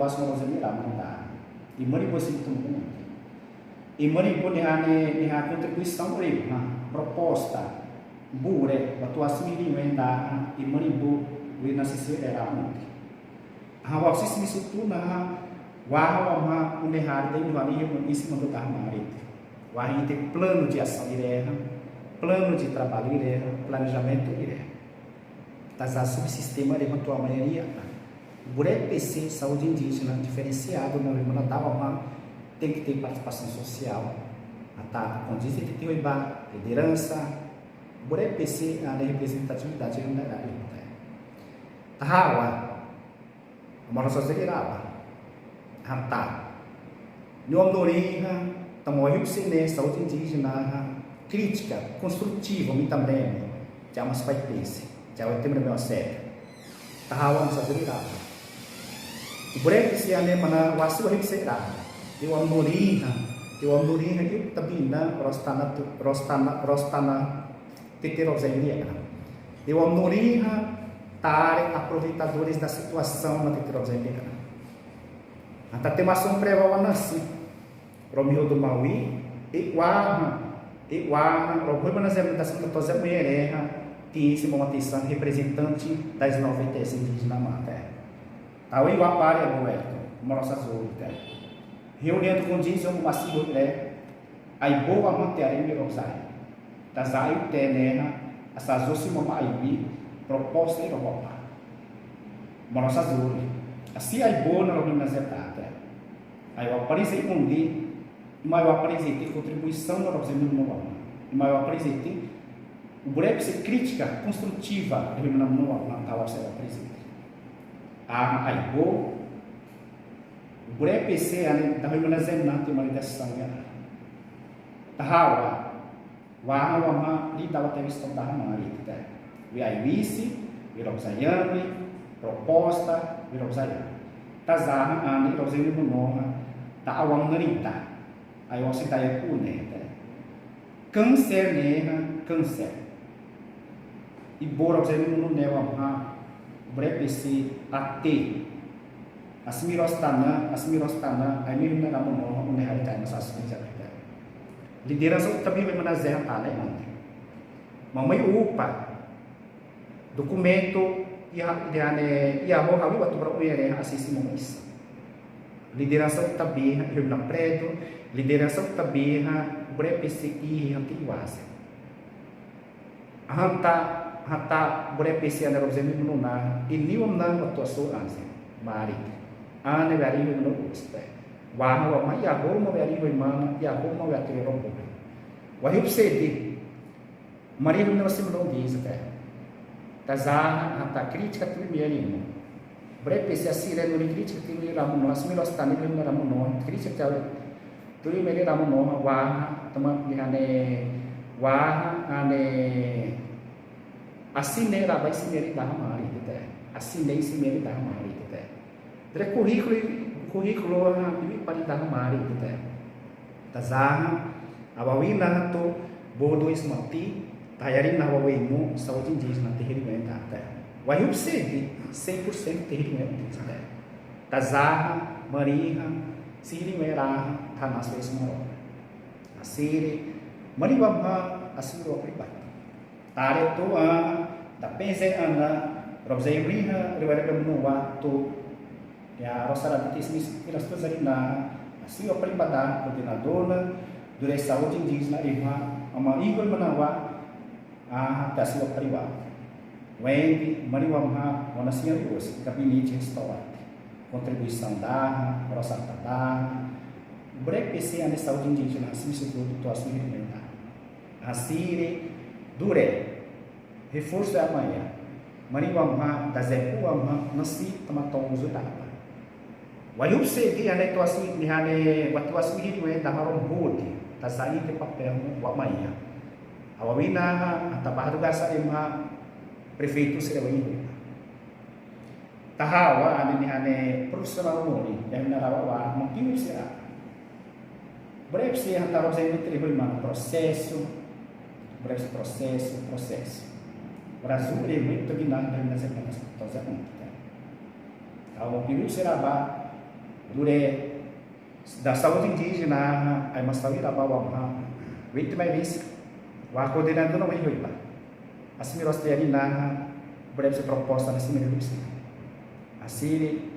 Wasmo Zamira Manda, e Mariposa Tumbu, e Maripone a contribuição proposta, Bure, a tua similimenta, e Maribu, o Nascer era muito. A Waxis Missutuna, Waha, Unehar, de Varia, em cima do Tarmarit. Wahi tem plano de ação direta, plano de trabalho direto, planejamento direto. Tazar subsistema de uma maneira. O PC saúde indígena diferenciado na Rimana Tava tem que ter participação social, a condição de ter liderança, o PC a representatividade não é Tahawa, a mora sociedade, Hanta, Nyomdorinha, Tamoyo Sine, saúde indígena, crítica, construtiva, me também, já umas pai PC, já o tempo do meu certo, Tahawa, a sociedade. O breve se ane mana wasu hip será. Eu amoriha eu tabina rostana teterozelia. Eu amoriha tare aproveitadores da situação na teterozelia. Anta temação prevawanasi. Romeo do Maui e Waha Romeo na representação da toza mulhereha tinha esse momentição representante das 90 indígenas mata. Aí o apare é moedo, morosa azul, reunindo com diz um macio aí boa matéria em Mirosai, das aí o terra, as azul se mamaibi, proposta e roupa, morosa azul, assim aí boa na robina zetada, aí o aparece com di, mas o aparece tem contribuição na robina no nova, mas o aparece tem o breve se crítica construtiva, ele não nova, não estava sendo aparecido. A aibo, o breve PC da Rimana Zenat e Maridação, Tahawa, Wahawa, Lidava Teviston da Marita, Viaivisi, Virobzayami, proposta, Virobzayami, Tazar, Ani, Roseli Munoha, Taawang Narita, aí você está aí com câncer, câncer, e Borobzayami Munoha, brepesi ate asmirostana aí mesmo na mão onde a gente nessa assistência liderança também vai mandar zero tá né mamãe upa documento e a morra ali batu para o IRE assistir isso liderança também eu na preto liderança também brepesi e antiquase hata brepesi anda rozemi menuna ini umna otoso anse mari ane bari menuna uste wahwa ma ya go mo bari mana ya go mo bari rombo wahip sedi mari menuna sim não diz até tazar hata crítica primeiro brepesi asira no crítica que ramuno asmi rostani no ramuno crítica tuli mele ramuno wah tama dihane wah ane assinei lá vai se meritar a mari assinei se meritar a mari dre currículo ini paritah mari tazah awawina to bodo ismati tayarin na awawinu saúde indígena terrimenta wahib sedi 100% terrimenta tazah mariha sirimera tanas vesmoro asiri maribabha asiro pribadi tare tu da pense anda robzei riha rivare menua tu ya rosara tismis irasto zarina assim o pribada coordenadora durante saúde indígena riha ama igol manawa tasi o pribada wendi mariwamha onasia os gabinete restaurante contribuição da rosara da breve PC anda saúde indígena assim se tudo to assim alimentar asire dure reforço é amanhã mariwamha da zepuamha nasi tamatong uzutaba wayup sedi ane to assim nihane watu asmi hiwe da harom hodi tasai te papel wa amanhã awawina atabahadu gasa emha prefeito serewini tahawa ane nihane profissional moni yang narawa mungkin será breve se hantaram sempre tribunal processo breve processo. O Brasil é muito guinado nas semanas todas as contas. Ao que será Dure da saúde indígena, aí uma saúde da bawa, wait my vez, o coordenador não vai lá. Assim, nós temos na breve proposta nesse meio. Assim,